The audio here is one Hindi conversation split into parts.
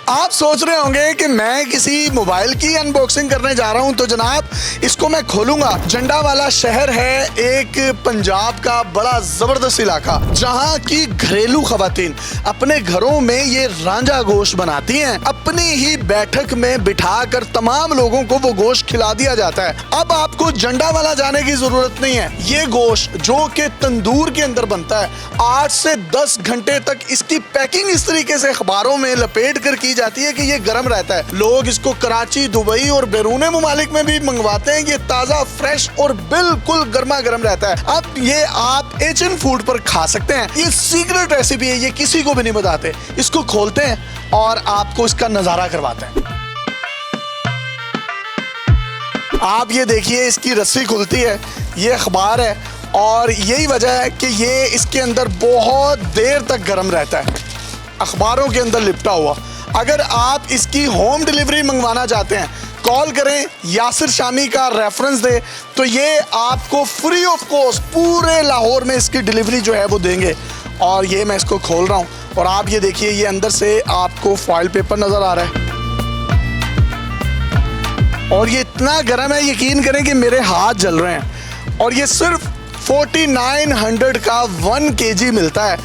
आप सोच रहे होंगे कि मैं किसी मोबाइल की अनबॉक्सिंग करने जा रहा हूं, तो जनाब इसको मैं खोलूंगा। जंडावाला शहर है एक पंजाब का बड़ा जबरदस्त इलाका, जहां की घरेलू खवातीन अपने घरों में ये रांझा गोश्त बनाती हैं। अपनी ही बैठक में बिठाकर तमाम लोगों को वो गोश्त खिला दिया जाता है। अब आपको जंडावाला जाने की जरूरत नहीं है। ये गोश्त जो कि तंदूर के अंदर बनता है, 8 से 10 घंटे तक इसकी पैकिंग इस तरीके से अखबारों में लपेट कर की जाती है कि ये गर्म रहता है। लोग इसको कराची, दुबई और बैरून मुमालिक में भी मंगवाते हैं। ये ताज़ा, फ्रेश और बिल्कुल गर्मा गर्म रहता है। अब ये आप एचएन फूड पर खा सकते हैं। ये सीक्रेट रेसिपी है, ये किसी को भी नहीं बताते। इसको खोलते हैं और आपको इसका नज़ारा करवाते हैं। आप ये देखिए, इसकी रस्सी खुलती है, ये अखबार है और यही वजह है कि ये इसके अंदर बहुत देर तक गर्म रहता है, अखबारों के अंदर लिपटा हुआ। अगर आप इसकी होम डिलीवरी मंगवाना चाहते हैं, कॉल करें, यासिर शामी का रेफरेंस दे, तो ये आपको फ्री ऑफ कॉस्ट पूरे लाहौर में इसकी डिलीवरी जो है वो देंगे। और ये मैं इसको खोल रहा हूँ और आप ये देखिए, ये अंदर से आपको फॉइल पेपर नज़र आ रहा है और ये इतना गर्म है, यकीन करें कि मेरे हाथ जल रहे हैं। और ये सिर्फ 4900 का 1 kg मिलता है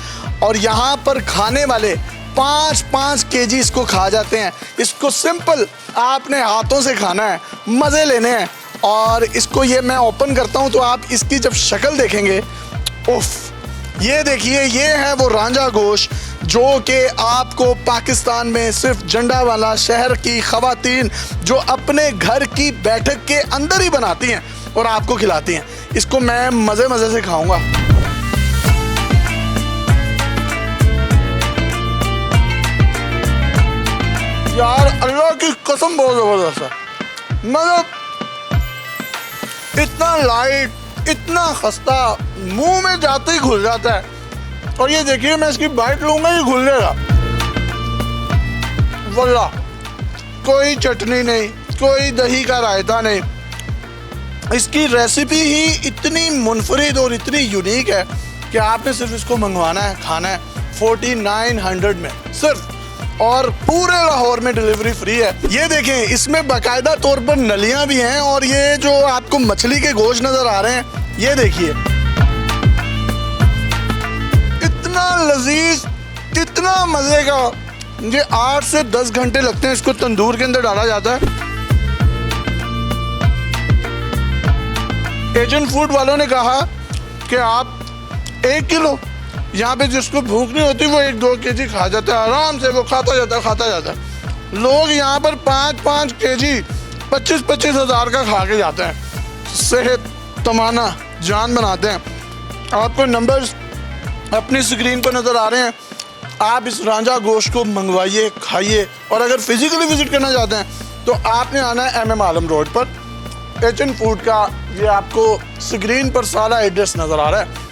और यहाँ पर खाने वाले 5-5 kg इसको खा जाते हैं। इसको सिंपल आपने हाथों से खाना है, मज़े लेने हैं। और इसको ये मैं ओपन करता हूँ तो आप इसकी जब शक्ल देखेंगे, उफ, ये देखिए, ये है वो रांझा गोश्त जो कि आपको पाकिस्तान में सिर्फ जंडावाला शहर की खवातीन जो अपने घर की बैठक के अंदर ही बनाती हैं और आपको खिलाती हैं। इसको मैं मज़े मज़े से खाऊंगा। यार अल्लाह की कसम बहुत ज़बरदस्त है। मतलब इतना लाइट, इतना खस्ता, मुंह में जाते ही घुल जाता है। और ये देखिए, मैं इसकी बाइट लूंगा, ये घुल जाएगा। वल्लाह, कोई चटनी नहीं, कोई दही का रायता नहीं। इसकी रेसिपी ही इतनी मुनफरिद और इतनी यूनिक है कि आपने सिर्फ इसको मंगवाना है, खाना है 4900 में सिर्फ। और पूरे लाहौर में डिलीवरी फ्री है। ये देखें, इसमें बाकायदा तौर पर नलियां भी हैं और ये जो आपको मछली के गोश्त नजर आ रहे हैं, ये देखिए, इतना लजीज, इतना मजे का। ये 8 से 10 घंटे लगते हैं इसको तंदूर के अंदर डाला जाता है। एशियन फूड वालों ने कहा कि आप 1 किलो, यहाँ पे जिसको भूख नहीं होती वो 1-2 kg खा जाता है आराम से, वो खाता जाता है। लोग यहाँ पर 5-5 kg 25-25 हज़ार का खा के जाते हैं। सेहत तमाना जान बनाते हैं। आपको नंबर्स अपनी स्क्रीन पर नज़र आ रहे हैं। आप इस रांझा गोश्त को मंगवाइए, खाइए। और अगर फिजिकली विजिट करना चाहते हैं तो आपने आना है MM आलम रोड पर, एशियन फूड का ये आपको स्क्रीन पर सारा एड्रेस नज़र आ रहा है।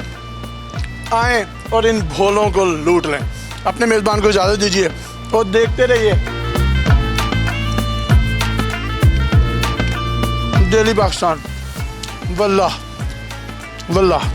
आएँ और इन भोलों को लूट लें। अपने मेज़बान को इजाज़त दीजिए और देखते रहिए डेली पाकिस्तान। वल्लाह वल्लाह।